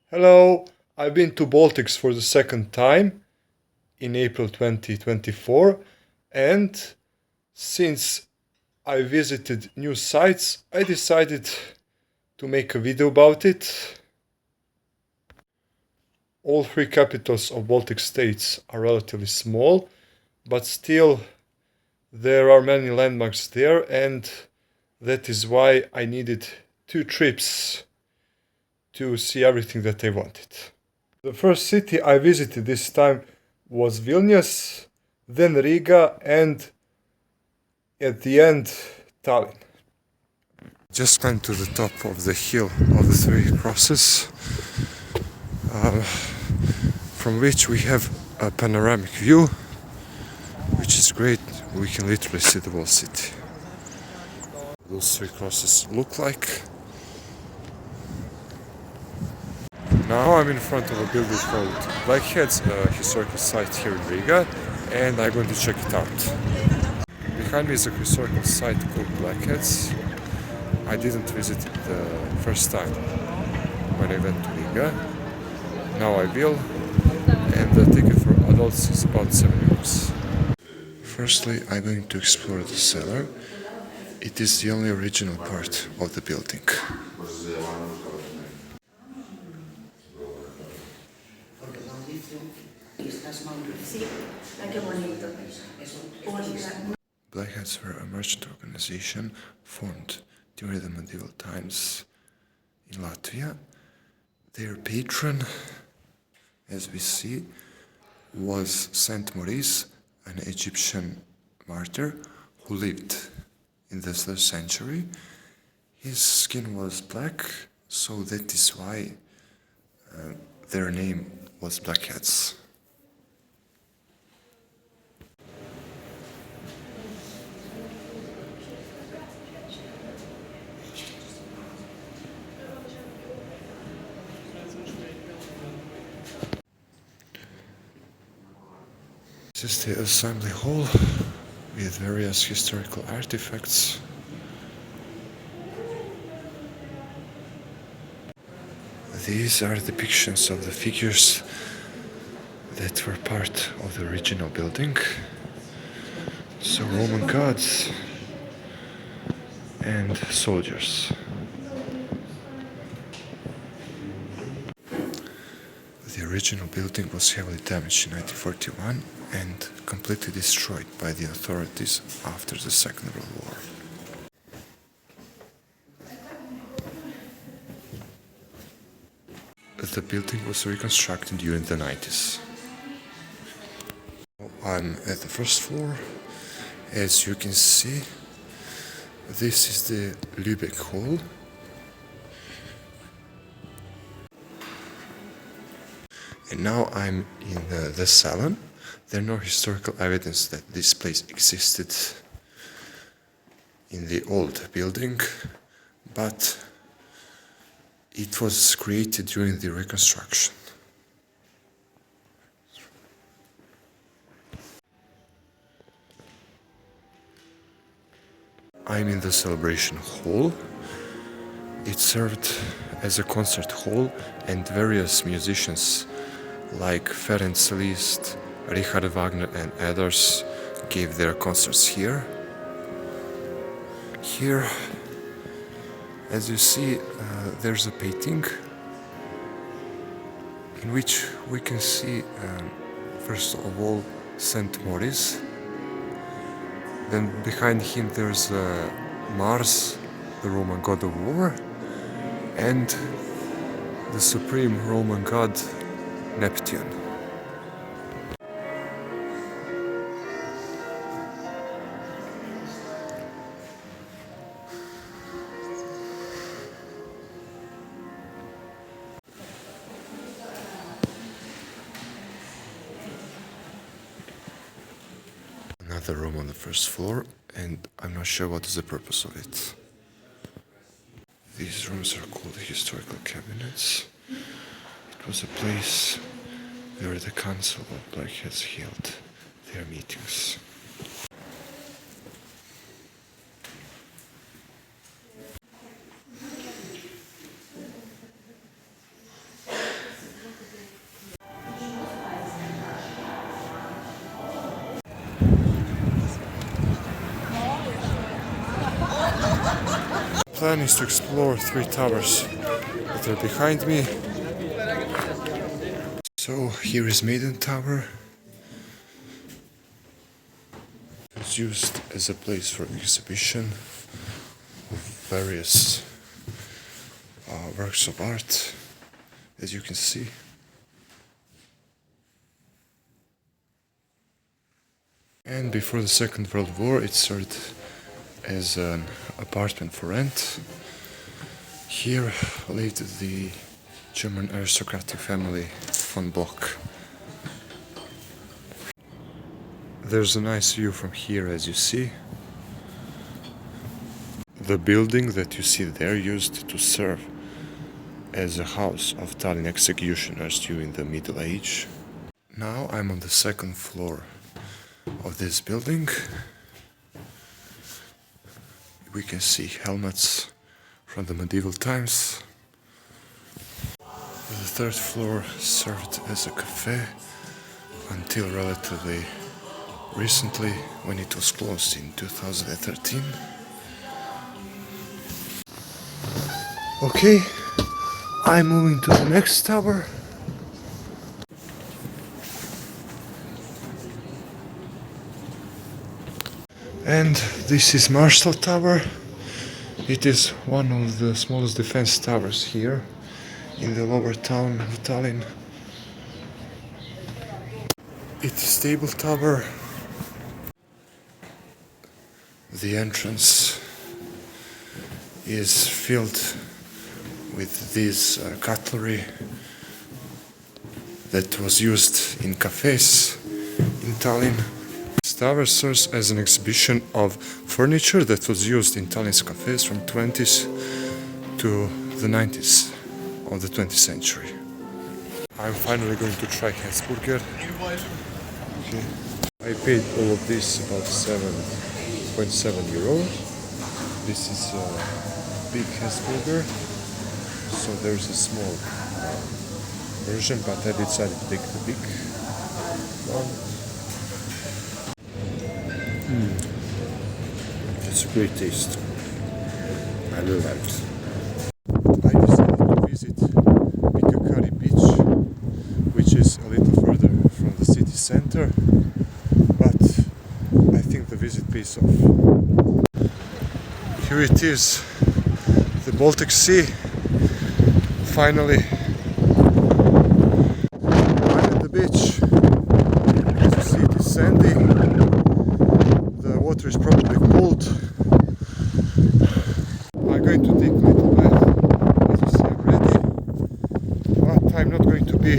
Hello, I've been to Baltics for the second time in April 2024, and since I visited new sites, I decided to make a video about it. All three capitals of Baltic states are relatively small, but still there are many landmarks there, and that is why I needed 2 trips to see everything that I wanted. The first city I visited this time was Vilnius, then Riga, and at the end, Tallinn. Just climbed to the top of the hill of the three crosses, from which we have a panoramic view, which is great. We can literally see the whole city. Those three crosses look like. Now I'm in front of a building called Blackheads, a historical site here in Riga, and I'm going to check it out. Behind me is a historical site called Blackheads. I didn't visit it the first time when I went to Riga. Now I will, and the ticket for adults is about 7 euros. Firstly, I'm going to explore the cellar. It is the only original part of the building. Blackheads were a merchant organization formed during the medieval times in Latvia. Their patron, as we see, was Saint Maurice, an Egyptian martyr who lived in the 3rd century. His skin was black, so that is why their name was Blackheads. This is the assembly hall with various historical artifacts. These are depictions of the figures that were part of the original building. So Roman gods and soldiers. The original building was heavily damaged in 1941 and completely destroyed by the authorities after the Second World War. The building was reconstructed during the 90s. I'm at the first floor. As you can see, this is the Lübeck Hall. And now I'm in the salon. There's no historical evidence that this place existed in the old building, but it was created during the reconstruction. I'm in the celebration hall. It served as a concert hall, and various musicians like Ferenc Liszt, Richard Wagner and others gave their concerts here. Here, as you see, there's a painting in which we can see, first of all, Saint Maurice. Then behind him there's Mars, the Roman god of war, and the supreme Roman god Neptune. Another room on the first floor, and I'm not sure what is the purpose of it. These rooms are called historical cabinets. It was a place where the Council of Blackheads held their meetings. plan is to explore 3 towers that are behind me. So here is Maiden Tower. It's used as a place for exhibition of various works of art, as you can see. And before the Second World War it served as an apartment for rent. Here lived the German aristocratic family von Bock. There's a nice view from here, as you see. The building that you see there used to serve as a house of Tallinn executioners during the Middle Age. Now I'm on the 2nd floor of this building. We can see helmets from the medieval times. The 3rd floor served as a cafe until relatively recently, when it was closed in 2013. Okay, I'm moving to the next tower. And this is Marshall Tower. It is one of the smallest defense towers here in the lower town of Tallinn. It's a stable tower. The entrance is filled with this cutlery that was used in cafes in Tallinn. This tower serves as an exhibition of furniture that was used in Tallinn's cafes from 20s to the 90s of the 20th century. I'm finally going to try Hesburger. Okay. I paid all of this about 7.7 euros. This is a big Hesburger, so there's a small version, but I decided to take the big one. It's a great taste. I really like it. I decided to visit Mikakari Beach, which is a little further from the city center, but I think the visit pays off. Here it is, the Baltic Sea. Finally, I'm at the beach. As you see, it is sandy. The water is probably cold. I'm going to take a little bath. As you see, I'm ready. But I'm not going to be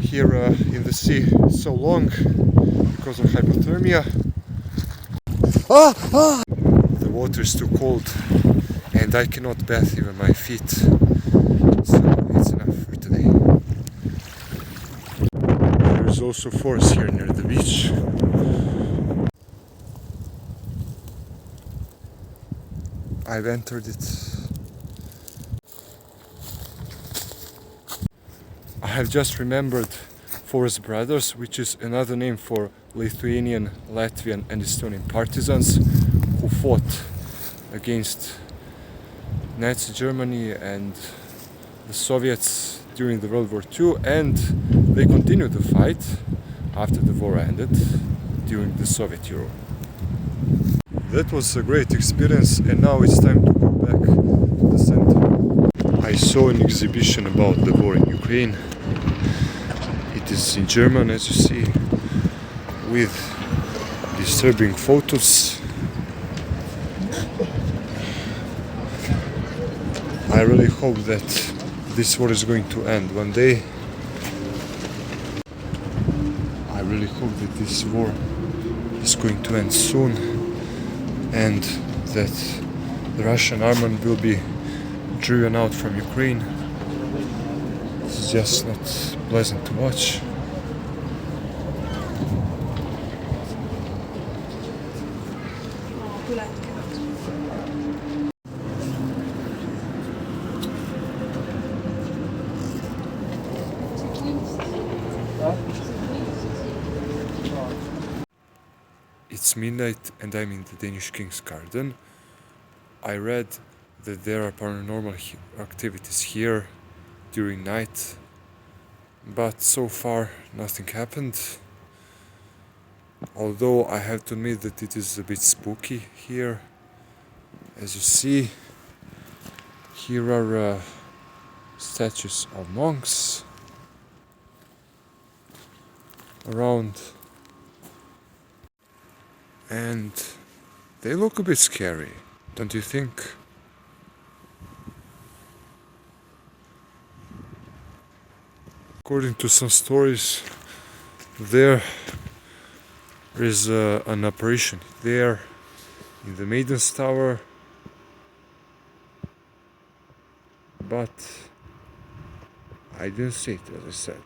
here in the sea so long because of hypothermia. The water is too cold and I cannot bathe even my feet. So it's enough for today. There is also forest here near the beach. I've entered it. I have just remembered Forest Brothers, which is another name for Lithuanian, Latvian and Estonian partisans who fought against Nazi Germany and the Soviets during the World War II, and they continued the fight after the war ended during the Soviet era. That was a great experience, and now it's time to go back to the center. I saw an exhibition about the war in Ukraine. It is in German, as you see, with disturbing photos. I really hope that this war is going to end one day. I really hope that this war is going to end soon and that the Russian army will be driven out from Ukraine. It's just not pleasant to watch. It's midnight and I'm in the Danish King's Garden. I read that there are paranormal activities here during night, but so far nothing happened. Although I have to admit that it is a bit spooky here. As you see, here are statues of monks around, and they look a bit scary, don't you think? According to some stories, there is an apparition there in the Maiden's Tower, but I didn't see it, as I said.